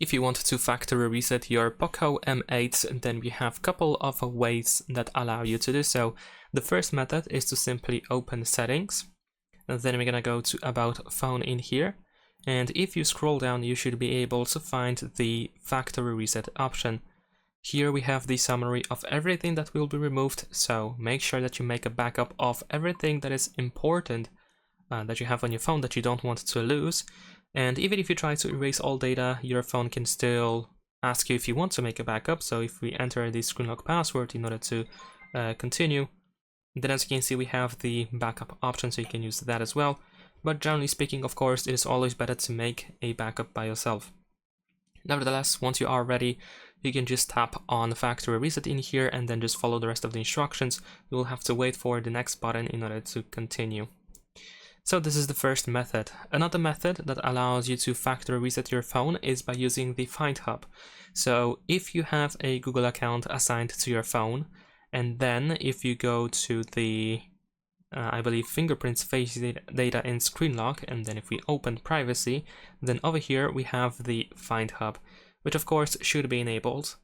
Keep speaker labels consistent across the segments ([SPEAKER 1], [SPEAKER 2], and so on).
[SPEAKER 1] If you want to factory reset your POCO M8, then we have a couple of ways that allow you to do so. The first method is to simply open settings, and then we're gonna go to about phone in here, and if you scroll down you should be able to find the factory reset option. Here we have the summary of everything that will be removed, so make sure that you make a backup of everything that is important that you have on your phone that you don't want to lose. And even if you try to erase all data, your phone can still ask you if you want to make a backup. So if we enter the screen lock password in order to continue, then as you can see we have the backup option, so you can use that as well. But generally speaking, of course, it is always better to make a backup by yourself. Nevertheless, once you are ready, you can just tap on factory reset in here and then just follow the rest of the instructions. You will have to wait for the next button in order to continue. So this is the first method. Another method that allows you to factory reset your phone is by using the Find Hub. So if you have a Google account assigned to your phone, and then if you go to the I believe fingerprints, face data and screen lock, and then if we open privacy, then over here we have the Find Hub, which of course should be enabled.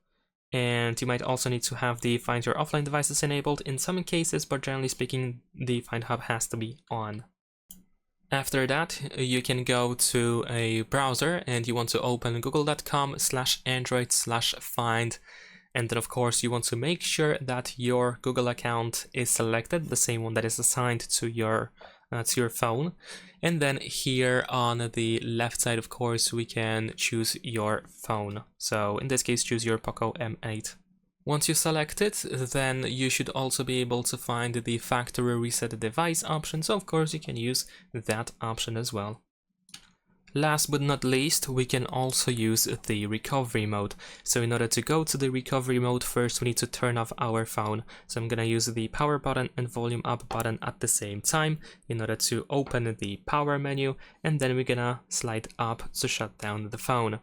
[SPEAKER 1] And you might also need to have the Find Your Offline Devices enabled in some cases, but generally speaking the Find Hub has to be on. After that, you can go to a browser and you want to open google.com/android/find, and then of course you want to make sure that your Google account is selected, the same one that is assigned to your phone. And then here on the left side, of course, we can choose your phone. So in this case, choose your POCO M8. Once you select it, then you should also be able to find the factory reset device option, so of course you can use that option as well. Last but not least, we can also use the recovery mode. So in order to go to the recovery mode, first we need to turn off our phone. So I'm gonna use the power button and volume up button at the same time in order to open the power menu, and then we're gonna slide up to shut down the phone.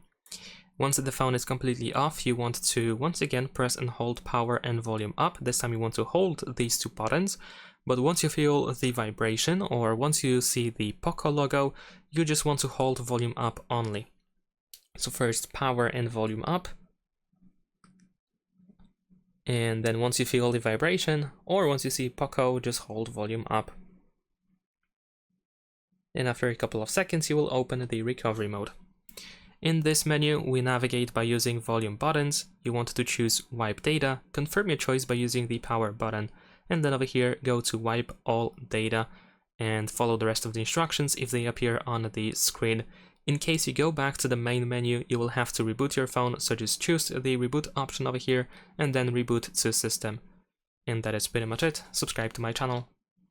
[SPEAKER 1] Once the phone is completely off, you want to once again press and hold power and volume up. This time you want to hold these two buttons, but once you feel the vibration or once you see the POCO logo, you just want to hold volume up only. So first power and volume up, and then once you feel the vibration or once you see POCO, just hold volume up. And after a couple of seconds you will open the recovery mode. In this menu, we navigate by using volume buttons. You want to choose wipe data, confirm your choice by using the power button, and then over here go to wipe all data and follow the rest of the instructions if they appear on the screen. In case you go back to the main menu, you will have to reboot your phone, so just choose the reboot option over here and then reboot to system. And that is pretty much it. Subscribe to my channel.